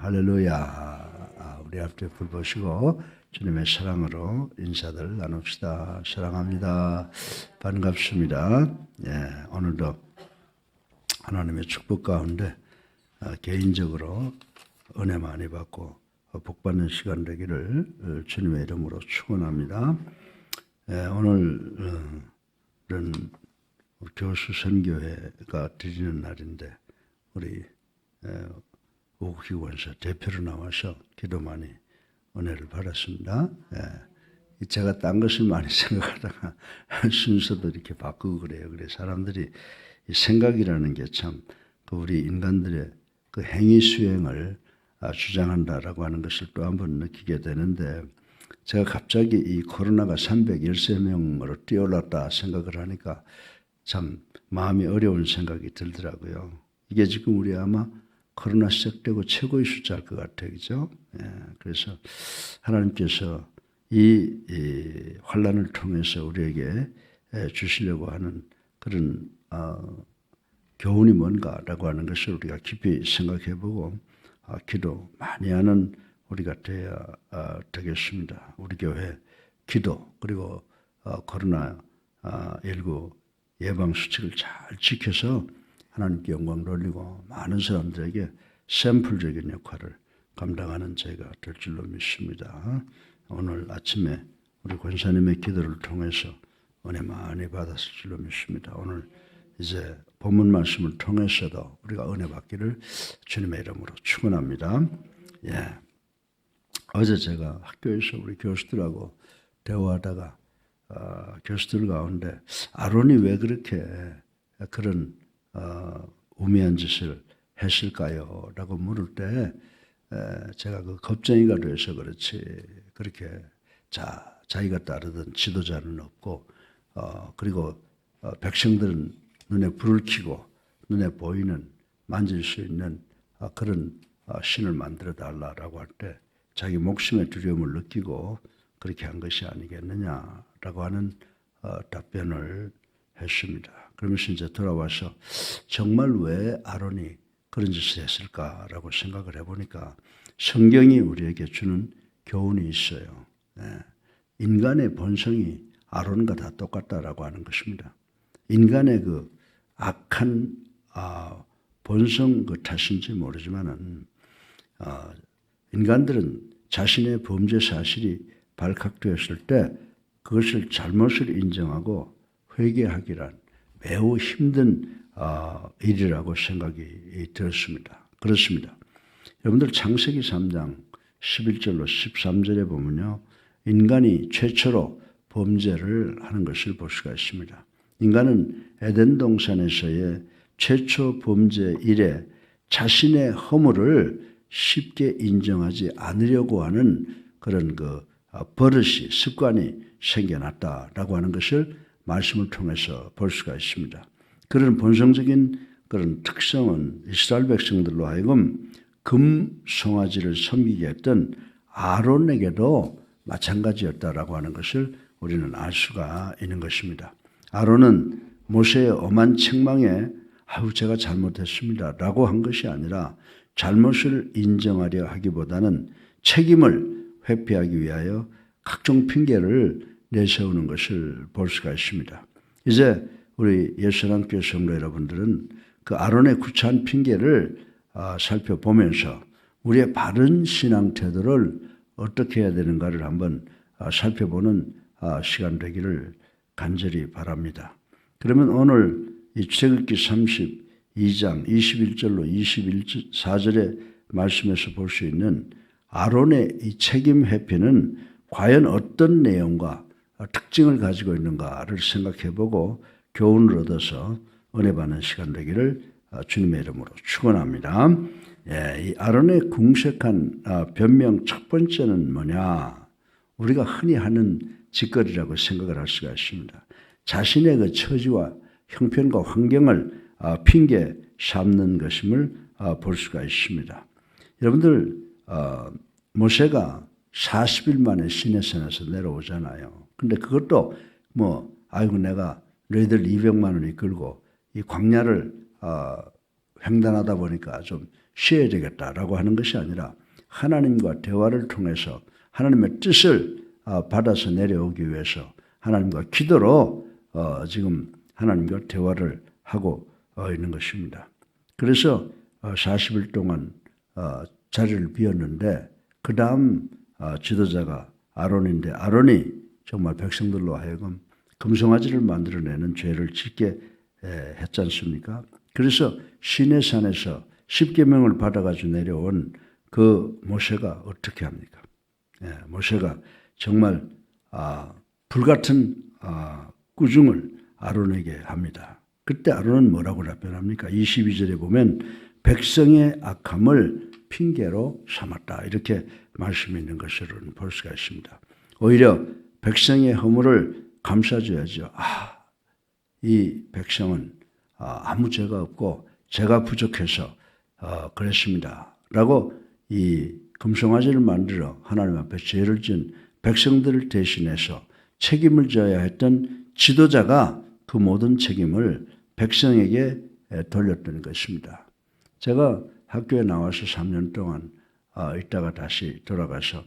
할렐루야. 우리 앞에 불 보시고 주님의 사랑으로 인사들 나눕시다. 사랑합니다. 반갑습니다. 오늘도 하나님의 축복 가운데 개인적으로 은혜 많이 받고 복받는 시간 되기를 주님의 이름으로 축원합니다. 오늘은 우리 교수 선교회가 드리는 날인데 우리 오국희 원사 대표로 나와서 기도 많이 은혜를 받았습니다. 제가 딴 것을 많이 생각하다가 순서도 이렇게 바꾸고 그래요. 그래 사람들이 이 생각이라는 게 참 우리 인간들의 그 행위 수행을 주장한다라고 하는 것을 또 한번 느끼게 되는데, 제가 갑자기 이 코로나가 313명으로 뛰어올랐다 생각을 하니까 참 마음이 어려운 생각이 들더라고요. 이게 지금 우리 아마 코로나 시작되고 최고의 숫자일 것 같아요. 그죠? 그래서 하나님께서 이 환난을 통해서 우리에게 주시려고 하는 그런 교훈이 뭔가라고 하는 것을 우리가 깊이 생각해보고 기도 많이 하는 우리가 돼야 되겠습니다. 우리 교회 기도 그리고 코로나19 예방수칙을 잘 지켜서 하나님께 영광 돌리고 많은 사람들에게 샘플적인 역할을 감당하는 제가 될 줄로 믿습니다. 오늘 아침에 우리 권사님의 기도를 통해서 은혜 많이 받았을 줄로 믿습니다. 오늘 이제 본문 말씀을 통해서도 우리가 은혜 받기를 주님의 이름으로 축원합니다. 어제 제가 학교에서 우리 교수들하고 대화하다가 교수들 가운데 아론이 왜 그렇게 그런 우매한 짓을 했을까요? 라고 물을 때 제가 그 겁쟁이가 돼서 그렇지 그렇게 자기가 따르던 지도자는 없고 그리고 백성들은 눈에 불을 켜고 눈에 보이는 만질 수 있는 그런 신을 만들어 달라라고 할 때 자기 목숨의 두려움을 느끼고 그렇게 한 것이 아니겠느냐라고 하는 답변을 했습니다. 그러면서 이제 돌아와서 정말 왜 아론이 그런 짓을 했을까라고 생각을 해보니까 성경이 우리에게 주는 교훈이 있어요. 인간의 본성이 아론과 다 똑같다라고 하는 것입니다. 인간의 그 악한 본성 그 탓인지 모르지만은 인간들은 자신의 범죄 사실이 발각되었을 때 그것을 잘못을 인정하고 회개하기란 매우 힘든 일이라고 생각이 들었습니다. 그렇습니다. 여러분들 창세기 3장 11절로 13절에 보면요, 인간이 최초로 범죄를 하는 것을 볼 수가 있습니다. 인간은 에덴 동산에서의 최초 범죄 이래 자신의 허물을 쉽게 인정하지 않으려고 하는 그런 버릇이 습관이 생겨났다라고 하는 것을 말씀을 통해서 볼 수가 있습니다. 그런 본성적인 그런 특성은 이스라엘 백성들로 하여금 금송아지를 섬기게 했던 아론에게도 마찬가지였다라고 하는 것을 우리는 알 수가 있는 것입니다. 아론은 모세의 엄한 책망에 제가 잘못했습니다 라고 한 것이 아니라 잘못을 인정하려 하기보다는 책임을 회피하기 위하여 각종 핑계를 내세우는 것을 볼 수가 있습니다. 이제 우리 예수님교회 성도 여러분들은 그 아론의 구차한 핑계를 살펴보면서 우리의 바른 신앙 태도를 어떻게 해야 되는가를 한번 살펴보는 시간 되기를 간절히 바랍니다. 그러면 오늘 이 출애굽기 32장 21절로 24절의 말씀에서 볼 수 있는 아론의 이 책임 회피는 과연 어떤 내용과 특징을 가지고 있는가를 생각해보고 교훈을 얻어서 은혜 받는 시간 되기를 주님의 이름으로 축원합니다. 이 아론의 궁색한 변명 첫 번째는 뭐냐? 우리가 흔히 하는 짓거리라고 생각을 할 수가 있습니다. 자신의 그 처지와 형편과 환경을 핑계 삼는 것임을 볼 수가 있습니다. 여러분들 모세가 40일 만에 시내산에서 내려오잖아요. 근데 그것도 내가 너희들 200만 원 이끌고 이 광야를 횡단하다 보니까 좀 쉬어야 되겠다라고 하는 것이 아니라 하나님과 대화를 통해서 하나님의 뜻을 받아서 내려오기 위해서 하나님과 기도로 지금 하나님과 대화를 하고 있는 것입니다. 그래서 40일 동안 자리를 비웠는데 그 다음 지도자가 아론인데 아론이 정말 백성들로 하여금 금송아지를 만들어내는 죄를 짓게 했지 않습니까? 그래서 시내산에서 10계명을 받아가지고 내려온 그 모세가 어떻게 합니까? 모세가 정말 불같은 꾸중을 아론에게 합니다. 그때 아론은 뭐라고 답변합니까? 22절에 보면 백성의 악함을 핑계로 삼았다. 이렇게 말씀이 있는 것을 볼 수가 있습니다. 오히려 백성의 허물을 감싸줘야죠. 이 백성은 아무 죄가 없고 죄가 부족해서 그랬습니다. 라고 이 금송아지를 만들어 하나님 앞에 죄를 지은 백성들을 대신해서 책임을 져야 했던 지도자가 그 모든 책임을 백성에게 돌렸던 것입니다. 제가 학교에 나와서 3년 동안 있다가 다시 돌아가서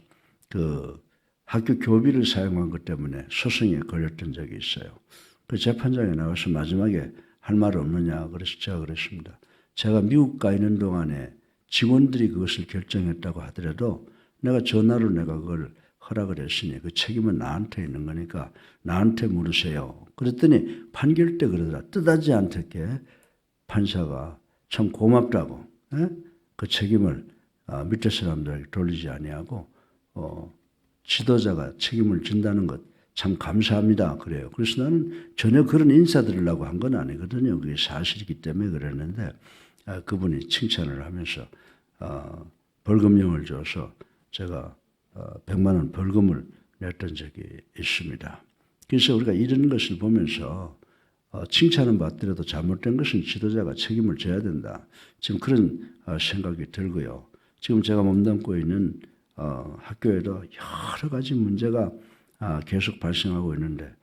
그 학교 교비를 사용한 것 때문에 소송에 걸렸던 적이 있어요. 그 재판장에 나와서 마지막에 할 말 없느냐 그래서 제가 그랬습니다. 제가 미국 가 있는 동안에 직원들이 그것을 결정했다고 하더라도 내가 전화로 내가 그걸 허락을 했으니 그 책임은 나한테 있는 거니까 나한테 물으세요. 그랬더니 판결 때 그러더라. 뜻하지 않게 판사가 참 고맙다고 그 책임을 밑에 사람들에게 돌리지 아니하고 지도자가 책임을 진다는 것 참 감사합니다. 그래요. 그래서 나는 전혀 그런 인사드리려고 한 건 아니거든요. 그게 사실이기 때문에 그랬는데 그분이 칭찬을 하면서 벌금형을 줘서 제가 100만 원 벌금을 냈던 적이 있습니다. 그래서 우리가 이런 것을 보면서 칭찬은 받더라도 잘못된 것은 지도자가 책임을 져야 된다. 지금 그런 생각이 들고요. 지금 제가 몸담고 있는 학교에도 여러 가지 문제가 계속 발생하고 있는데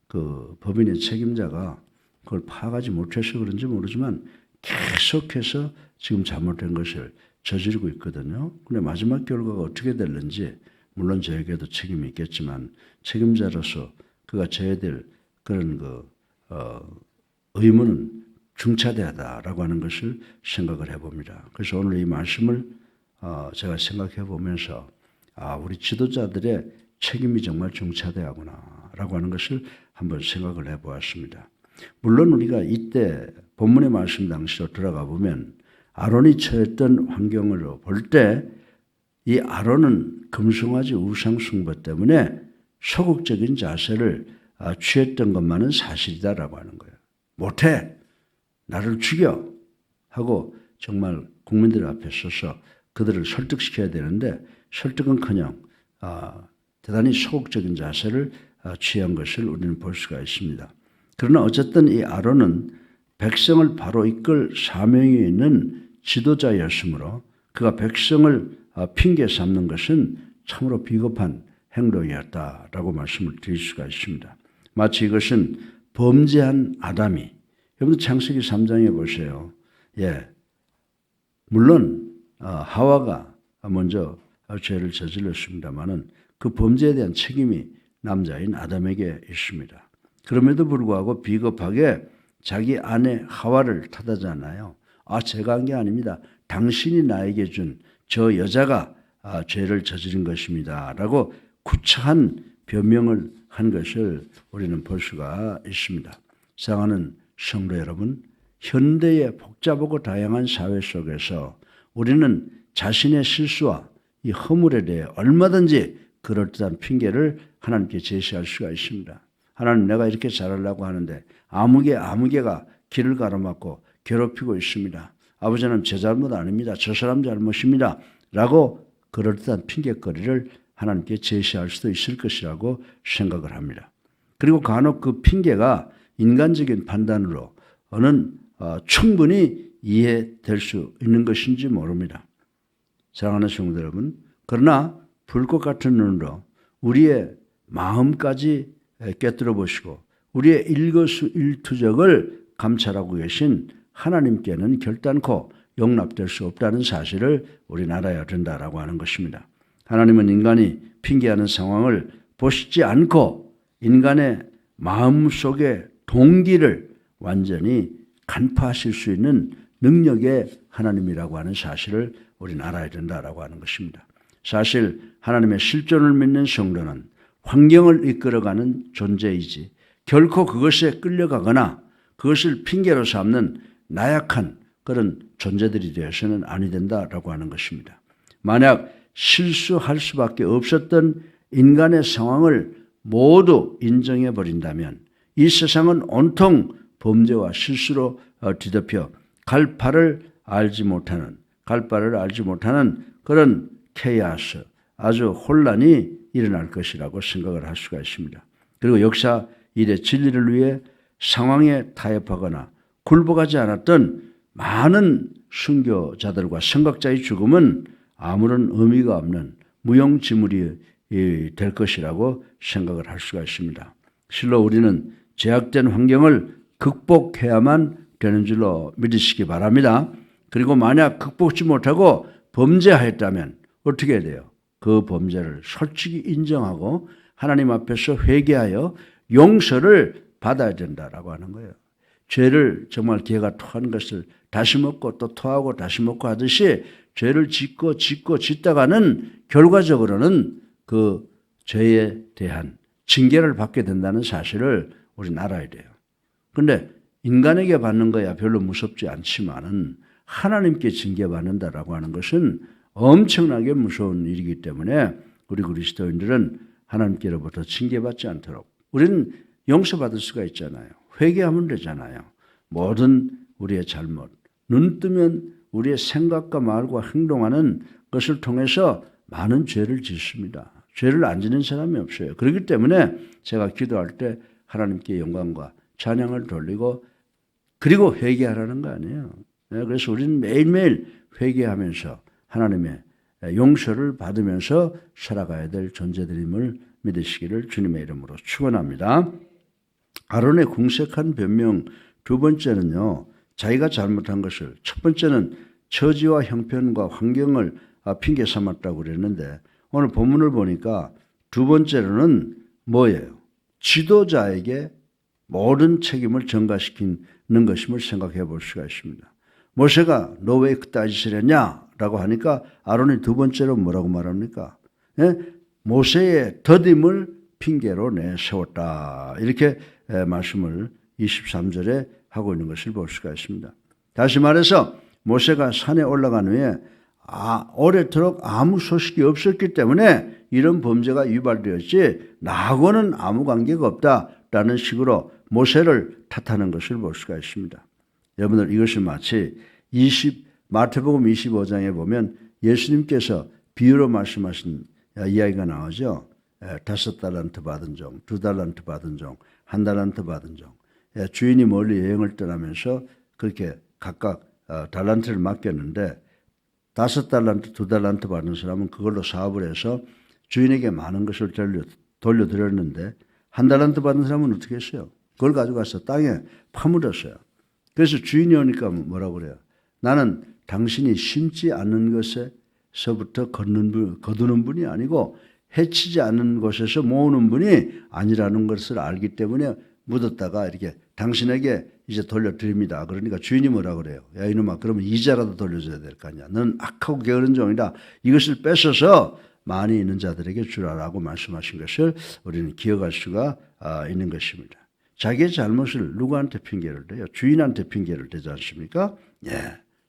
그 법인의 책임자가 그걸 파악하지 못해서 그런지 모르지만 계속해서 지금 잘못된 것을 저지르고 있거든요. 근데 마지막 결과가 어떻게 될는지 물론 저에게도 책임이 있겠지만 책임자로서 그가 져야 될 그런 의무는 중차대하다라고 하는 것을 생각을 해봅니다. 그래서 오늘 이 말씀을 제가 생각해 보면서 우리 지도자들의 책임이 정말 중차대하구나라고 하는 것을 한번 생각을 해보았습니다. 물론 우리가 이때 본문의 말씀 당시로 들어가 보면 아론이 처했던 환경으로 볼 때 이 아론은 금송아지 우상 숭배 때문에 소극적인 자세를 취했던 것만은 사실이다라고 하는 거예요. 못해! 나를 죽여! 하고 정말 국민들 앞에 서서 그들을 설득시켜야 되는데 설득은커녕 대단히 소극적인 자세를 취한 것을 우리는 볼 수가 있습니다. 그러나 어쨌든 이 아론은 백성을 바로 이끌 사명이 있는 지도자였으므로 그가 백성을 핑계 삼는 것은 참으로 비겁한 행동이었다라고 말씀을 드릴 수가 있습니다. 마치 이것은 범죄한 아담이 여러분 창세기 3장에 보세요. 물론 하와가 먼저 죄를 저질렀습니다마는 그 범죄에 대한 책임이 남자인 아담에게 있습니다. 그럼에도 불구하고 비겁하게 자기 아내 하와를 탓하잖아요. 제가 한 게 아닙니다. 당신이 나에게 준 저 여자가 죄를 저지른 것입니다. 라고 구차한 변명을 한 것을 우리는 볼 수가 있습니다. 사랑하는 성도 여러분, 현대의 복잡하고 다양한 사회 속에서 우리는 자신의 실수와 이 허물에 대해 얼마든지 그럴듯한 핑계를 하나님께 제시할 수가 있습니다. 하나님, 내가 이렇게 잘하려고 하는데 아무개가 길을 가로막고 괴롭히고 있습니다. 아버지는 제 잘못 아닙니다. 저 사람 잘못입니다. 라고 그럴듯한 핑계거리를 하나님께 제시할 수도 있을 것이라고 생각을 합니다. 그리고 간혹 그 핑계가 인간적인 판단으로는 충분히 이해될 수 있는 것인지 모릅니다. 사랑하는 성도 여러분, 그러나 불꽃 같은 눈으로 우리의 마음까지 꿰뚫어 보시고 우리의 일거수일투족을 감찰하고 계신 하나님께는 결단코 용납될 수 없다는 사실을 우리는 알아야 된다라고 하는 것입니다. 하나님은 인간이 핑계하는 상황을 보시지 않고 인간의 마음속의 동기를 완전히 간파하실 수 있는 능력의 하나님이라고 하는 사실을 우리는 알아야 된다라고 하는 것입니다. 사실 하나님의 실존을 믿는 성도는 환경을 이끌어가는 존재이지 결코 그것에 끌려가거나 그것을 핑계로 삼는 나약한 그런 존재들이 되어서는 아니 된다라고 하는 것입니다. 만약 실수할 수밖에 없었던 인간의 상황을 모두 인정해 버린다면 이 세상은 온통 범죄와 실수로 뒤덮여 갈 바를 알지 못하는 그런 케이아스, 아주 혼란이 일어날 것이라고 생각을 할 수가 있습니다. 그리고 역사 일의 진리를 위해 상황에 타협하거나 굴복하지 않았던 많은 순교자들과 선각자의 죽음은 아무런 의미가 없는 무용지물이 될 것이라고 생각을 할 수가 있습니다. 실로 우리는 제약된 환경을 극복해야만 되는 줄로 믿으시기 바랍니다. 그리고 만약 극복지 못하고 범죄하였다면 어떻게 해야 돼요? 그 범죄를 솔직히 인정하고 하나님 앞에서 회개하여 용서를 받아야 된다라고 하는 거예요. 죄를 정말 기회가 토한 것을 다시 먹고 또 토하고 다시 먹고 하듯이 죄를 짓다가는 결과적으로는 그 죄에 대한 징계를 받게 된다는 사실을 우리는 알아야 돼요. 그런데 인간에게 받는 거야 별로 무섭지 않지만은 하나님께 징계받는다라고 하는 것은 엄청나게 무서운 일이기 때문에 우리 그리스도인들은 하나님께로부터 징계받지 않도록 우리는 용서받을 수가 있잖아요. 회개하면 되잖아요. 모든 우리의 잘못, 눈 뜨면 우리의 생각과 말과 행동하는 것을 통해서 많은 죄를 짓습니다. 죄를 안 짓는 사람이 없어요. 그렇기 때문에 제가 기도할 때 하나님께 영광과 찬양을 돌리고 그리고 회개하라는 거 아니에요. 그래서 우리는 매일매일 회개하면서 하나님의 용서를 받으면서 살아가야 될 존재들임을 믿으시기를 주님의 이름으로 축원합니다. 아론의 궁색한 변명 두 번째는요. 자기가 잘못한 것을 첫 번째는 처지와 형편과 환경을 핑계 삼았다고 그랬는데 오늘 본문을 보니까 두 번째로는 뭐예요? 지도자에게 모든 책임을 전가시키는 것임을 생각해 볼 수가 있습니다. 모세가 너 왜 그따위 짓을 했냐? 라고 하니까 아론이 두 번째로 뭐라고 말합니까? 모세의 더딤을 핑계로 내세웠다. 이렇게 말씀을 23절에 하고 있는 것을 볼 수가 있습니다. 다시 말해서 모세가 산에 올라간 후에 오래도록 아무 소식이 없었기 때문에 이런 범죄가 유발되었지 나하고는 아무 관계가 없다라는 식으로 모세를 탓하는 것을 볼 수가 있습니다. 여러분들 이것이 마치 마태복음 25장에 보면 예수님께서 비유로 말씀하신 이야기가 나오죠. 5달란트 받은 종, 2달란트 받은 종, 1달란트 받은 종. 주인이 멀리 여행을 떠나면서 그렇게 각각 달란트를 맡겼는데 5달란트, 2달란트 받은 사람은 그걸로 사업을 해서 주인에게 많은 것을 돌려드렸는데 1달란트 받은 사람은 어떻게 했어요? 그걸 가져가서 땅에 파묻었어요. 그래서 주인이 오니까 뭐라고 그래요? 나는 당신이 심지 않는 것에서부터 거두는 분이 아니고 해치지 않는 곳에서 모으는 분이 아니라는 것을 알기 때문에 묻었다가 이렇게 당신에게 이제 돌려드립니다. 그러니까 주인이 뭐라 그래요? 야 이놈아 그러면 이자라도 돌려줘야 될 거 아니야. 넌 악하고 게으른 종이다. 이것을 뺏어서 많이 있는 자들에게 주라라고 말씀하신 것을 우리는 기억할 수가 있는 것입니다. 자기의 잘못을 누구한테 핑계를 대요? 주인한테 핑계를 대지 않습니까? 예.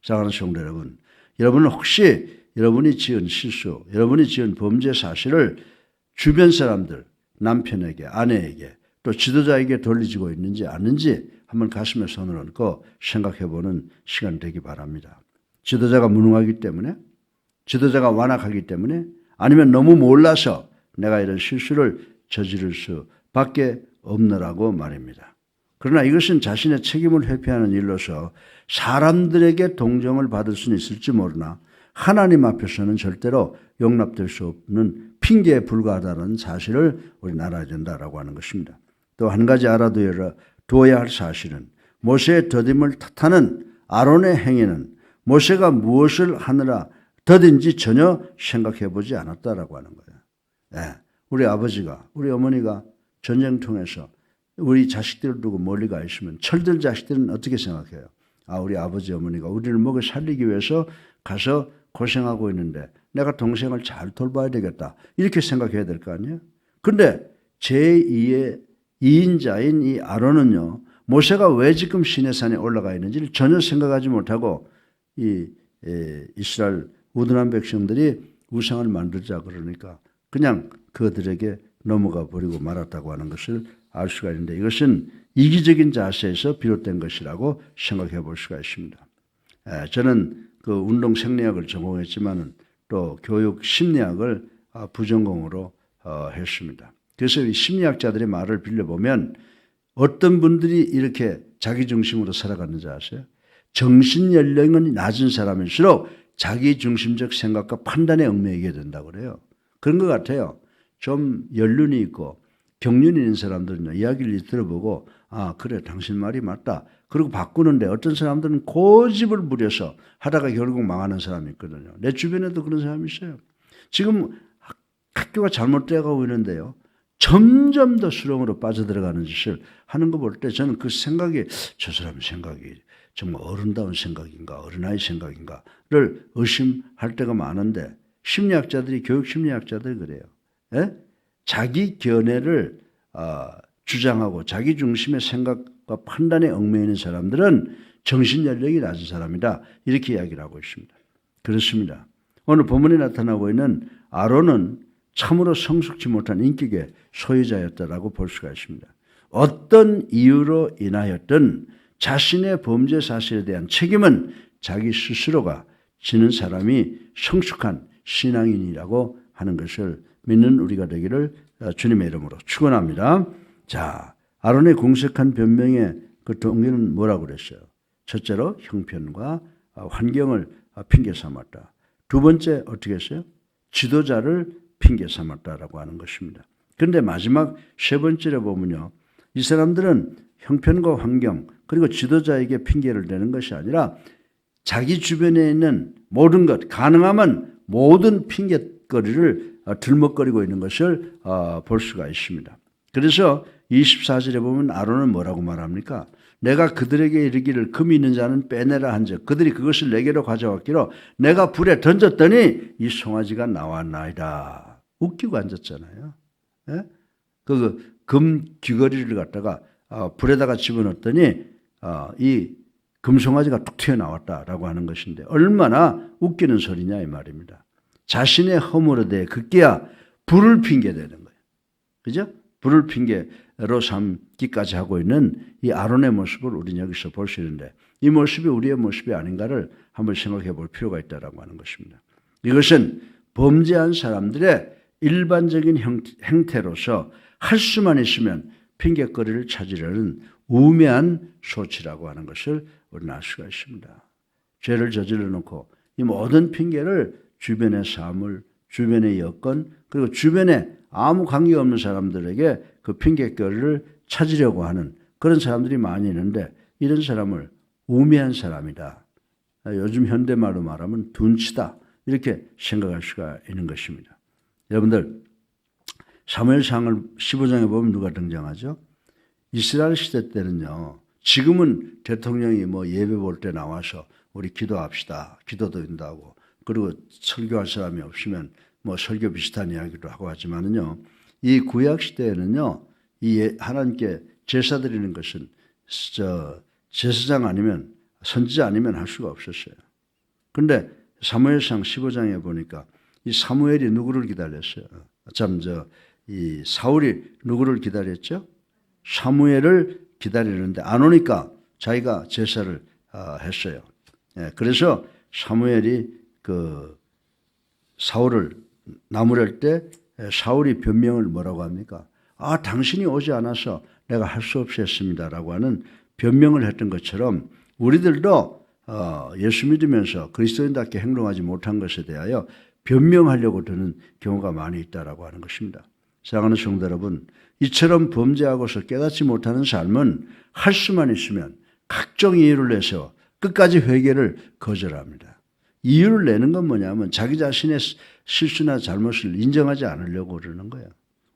사랑하는 성도 여러분, 여러분은 혹시 여러분이 지은 실수, 여러분이 지은 범죄 사실을 주변 사람들, 남편에게, 아내에게, 또 지도자에게 돌리지고 있는지 아는지 한번 가슴에 손을 얹고 생각해보는 시간 되기 바랍니다. 지도자가 무능하기 때문에, 지도자가 완악하기 때문에, 아니면 너무 몰라서 내가 이런 실수를 저지를 수밖에 없느라고 말입니다. 그러나 이것은 자신의 책임을 회피하는 일로서 사람들에게 동정을 받을 수는 있을지 모르나 하나님 앞에서는 절대로 용납될 수 없는 핑계에 불과하다는 사실을 우리는 알아야 된다라고 하는 것입니다. 또 한 가지 알아두어야 할 사실은 모세의 더딤을 탓하는 아론의 행위는 모세가 무엇을 하느라 더딘지 전혀 생각해 보지 않았다라고 하는 거예요. 예, 우리 아버지가, 우리 어머니가 전쟁통에서 우리 자식들을 두고 멀리 가 있으면 철들 자식들은 어떻게 생각해요? 아, 우리 아버지 어머니가 우리를 먹여 살리기 위해서 가서 고생하고 있는데 내가 동생을 잘 돌봐야 되겠다. 이렇게 생각해야 될 거 아니에요? 근데 제2의 2인자인 이 아론은요, 모세가 왜 지금 시내산에 올라가 있는지를 전혀 생각하지 못하고 이 이스라엘 우둔한 백성들이 우상을 만들자 그러니까 그냥 그들에게 넘어가 버리고 말았다고 하는 것을 알 수가 있는데, 이것은 이기적인 자세에서 비롯된 것이라고 생각해 볼 수가 있습니다. 저는 그 운동 생리학을 전공했지만은 또 교육 심리학을 부전공으로 했습니다. 그래서 이 심리학자들의 말을 빌려보면 어떤 분들이 이렇게 자기중심으로 살아가는지 아세요? 정신연령은 낮은 사람일수록 자기중심적 생각과 판단에 얽매이게 된다고 그래요. 그런 것 같아요. 좀 연륜이 있고 경륜이 있는 사람들은요, 이야기를 들어보고 아, 그래, 당신 말이 맞다. 그리고 바꾸는데 어떤 사람들은 고집을 부려서 하다가 결국 망하는 사람이 있거든요. 내 주변에도 그런 사람이 있어요. 지금 학교가 잘못되어 가고 있는데요, 점점 더 수렁으로 빠져들어가는 짓을 하는 거 볼 때 저는 그 생각이, 저 사람 생각이 정말 어른다운 생각인가, 어른아이 생각인가를 의심할 때가 많은데, 심리학자들이, 교육심리학자들이 그래요. 예? 자기 견해를 주장하고 자기 중심의 생각과 판단에 얽매이는 사람들은 정신연령이 낮은 사람이다, 이렇게 이야기를 하고 있습니다. 그렇습니다. 오늘 본문에 나타나고 있는 아론은 참으로 성숙지 못한 인격의 소유자였다라고 볼 수가 있습니다. 어떤 이유로 인하였든 자신의 범죄 사실에 대한 책임은 자기 스스로가 지는 사람이 성숙한 신앙인이라고 하는 것을 믿는 우리가 되기를 주님의 이름으로 축원합니다. 자, 아론의 공색한 변명의 그 동기는 뭐라고 그랬어요? 첫째로 형편과 환경을 핑계 삼았다. 두 번째 어떻게 했어요? 지도자를 핑계 삼았다라고 하는 것입니다. 그런데 마지막 세 번째로 보면요, 이 사람들은 형편과 환경 그리고 지도자에게 핑계를 대는 것이 아니라 자기 주변에 있는 모든 것, 가능하면 모든 핑계거리를 들먹거리고 있는 것을 볼 수가 있습니다. 그래서 24절에 보면 아론은 뭐라고 말합니까? 내가 그들에게 이르기를 금이 있는 자는 빼내라 한즉 그들이 그것을 내게로 가져왔기로 내가 불에 던졌더니 이 송아지가 나왔나이다. 웃기고 앉았잖아요. 예? 그 금 귀걸이를 갖다가 불에다가 집어넣었더니 이 금송아지가 툭 튀어나왔다라고 하는 것인데 얼마나 웃기는 소리냐 이 말입니다. 자신의 허물에 대해 급기야 불을 핑계대는 거예요. 그죠? 불을 핑계로 삼기까지 하고 있는 이 아론의 모습을 우리는 여기서 볼 수 있는데, 이 모습이 우리의 모습이 아닌가를 한번 생각해 볼 필요가 있다고 하는 것입니다. 이것은 범죄한 사람들의 일반적인 행태로서 할 수만 있으면 핑계거리를 찾으려는 우매한 소치라고 하는 것을 우리는 알 수가 있습니다. 죄를 저질러 놓고 이 모든 핑계를 주변의 사물, 주변의 여건, 그리고 주변에 아무 관계없는 사람들에게 그 핑계거리를 찾으려고 하는 그런 사람들이 많이 있는데, 이런 사람을 우매한 사람이다, 요즘 현대말로 말하면 둔치다, 이렇게 생각할 수가 있는 것입니다. 여러분들, 사무엘상을 15장에 보면 누가 등장하죠? 이스라엘 시대 때는요, 지금은 대통령이 뭐 예배 볼 때 나와서 우리 기도합시다, 기도도 된다고, 그리고 설교할 사람이 없으면 뭐 설교 비슷한 이야기도 하고 하지만은요, 이 구약 시대에는요, 이 하나님께 제사 드리는 것은 제사장 아니면 선지자 아니면 할 수가 없었어요. 그런데 사무엘상 15장에 보니까 이 사무엘이 누구를 기다렸어요? 이 사울이 누구를 기다렸죠? 사무엘을 기다리는데 안 오니까 자기가 제사를 했어요. 그래서 사무엘이 그 사울을 나무랄 때 사울이 변명을 뭐라고 합니까? 아, 당신이 오지 않아서 내가 할 수 없이 했습니다라고 하는 변명을 했던 것처럼 우리들도 예수 믿으면서 그리스도인답게 행동하지 못한 것에 대하여 변명하려고 드는 경우가 많이 있다라고 하는 것입니다. 사랑하는 성도 여러분, 이처럼 범죄하고서 깨닫지 못하는 삶은 할 수만 있으면 각종 이유를 내서 끝까지 회개를 거절합니다. 이유를 내는 건 뭐냐면 자기 자신의 실수나 잘못을 인정하지 않으려고 그러는 거예요.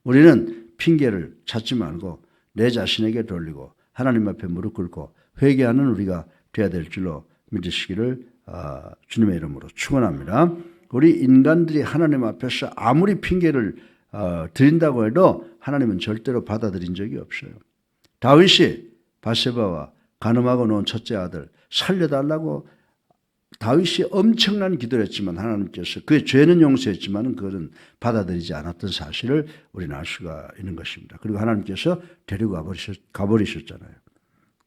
우리는 핑계를 찾지 말고 내 자신에게 돌리고 하나님 앞에 무릎 꿇고 회개하는 우리가 되어야 될 줄로 믿으시기를 주님의 이름으로 축원합니다. 우리 인간들이 하나님 앞에서 아무리 핑계를 드린다고 해도 하나님은 절대로 받아들인 적이 없어요. 다윗이 바세바와 간음하고 놓은 첫째 아들 살려달라고 다윗이 엄청난 기도를 했지만 하나님께서 그의 죄는 용서했지만 그것은 받아들이지 않았던 사실을 우리는 알 수가 있는 것입니다. 그리고 하나님께서 데리고 가버리셨잖아요.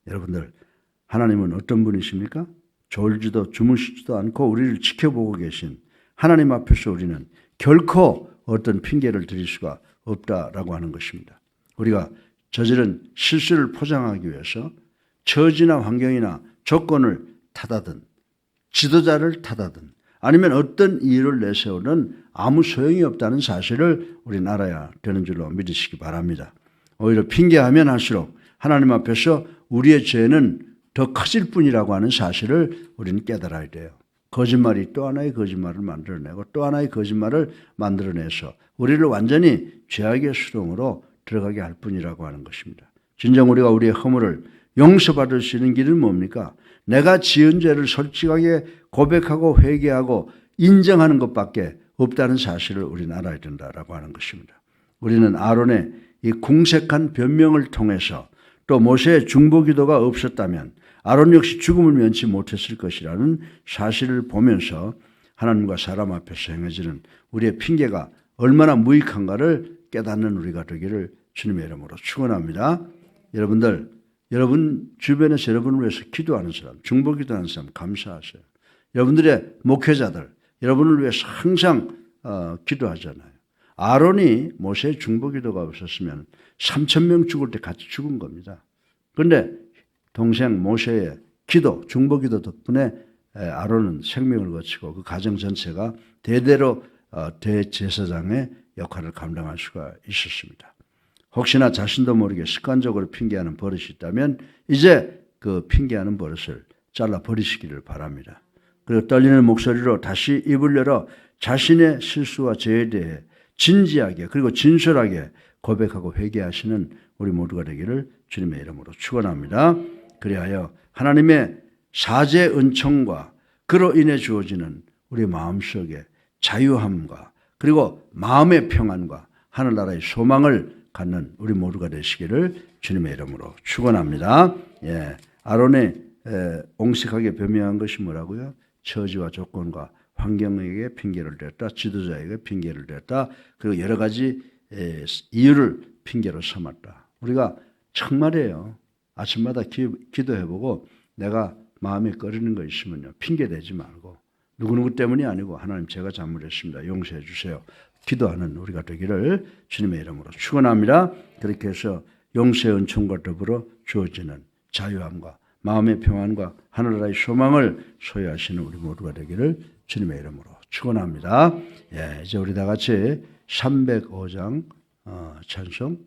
여러분들, 하나님은 어떤 분이십니까? 졸지도 주무시지도 않고 우리를 지켜보고 계신 하나님 앞에서 우리는 결코 어떤 핑계를 드릴 수가 없다라고 하는 것입니다. 우리가 저지른 실수를 포장하기 위해서 처지나 환경이나 조건을 탓하든 지도자를 탓하든 아니면 어떤 이유를 내세우는 아무 소용이 없다는 사실을 우리는 알아야 되는 줄로 믿으시기 바랍니다. 오히려 핑계하면 할수록 하나님 앞에서 우리의 죄는 더 커질 뿐이라고 하는 사실을 우리는 깨달아야 돼요. 거짓말이 또 하나의 거짓말을 만들어내고 또 하나의 거짓말을 만들어내서 우리를 완전히 죄악의 수렁으로 들어가게 할 뿐이라고 하는 것입니다. 진정 우리가 우리의 허물을 용서받을 수 있는 길은 뭡니까? 내가 지은 죄를 솔직하게 고백하고 회개하고 인정하는 것밖에 없다는 사실을 우리는 알아야 된다라고 하는 것입니다. 우리는 아론의 이 궁색한 변명을 통해서 또 모세의 중보기도가 없었다면 아론 역시 죽음을 면치 못했을 것이라는 사실을 보면서 하나님과 사람 앞에서 행해지는 우리의 핑계가 얼마나 무익한가를 깨닫는 우리가 되기를 주님의 이름으로 축원합니다. 여러분들, 여러분 주변에서 여러분을 위해서 기도하는 사람, 중보기도하는 사람 감사하세요. 여러분들의 목회자들, 여러분을 위해서 항상 기도하잖아요. 아론이 모세의 중보기도가 없었으면 3,000명 죽을 때 같이 죽은 겁니다. 그런데 동생 모세의 기도, 중보기도 덕분에 아론은 생명을 거치고 그 가정 전체가 대대로 대제사장의 역할을 감당할 수가 있었습니다. 혹시나 자신도 모르게 습관적으로 핑계하는 버릇이 있다면 이제 그 핑계하는 버릇을 잘라버리시기를 바랍니다. 그리고 떨리는 목소리로 다시 입을 열어 자신의 실수와 죄에 대해 진지하게 그리고 진솔하게 고백하고 회개하시는 우리 모두가 되기를 주님의 이름으로 축원합니다. 그리하여 하나님의 사죄 은총과 그로 인해 주어지는 우리 마음속에 자유함과 그리고 마음의 평안과 하늘나라의 소망을 갖는 우리 모두가 되시기를 주님의 이름으로 축원합니다. 아론의 옹색하게 변명한 것이 뭐라고요? 처지와 조건과 환경에게 핑계를 댔다. 지도자에게 핑계를 댔다. 그리고 여러 가지 이유를 핑계로 삼았다. 우리가 정말이에요. 아침마다 기도해보고 내가 마음에 꺼리는 거 있으면요. 핑계대지 말고 누구누구 때문이 아니고 하나님 제가 잘못했습니다. 용서해 주세요. 기도하는 우리가 되기를 주님의 이름으로 축원합니다. 그렇게 해서 용서의 은총과 더불어 주어지는 자유함과 마음의 평안과 하늘나라의 소망을 소유하시는 우리 모두가 되기를 주님의 이름으로 축원합니다. 이제 우리 다 같이 305장 찬송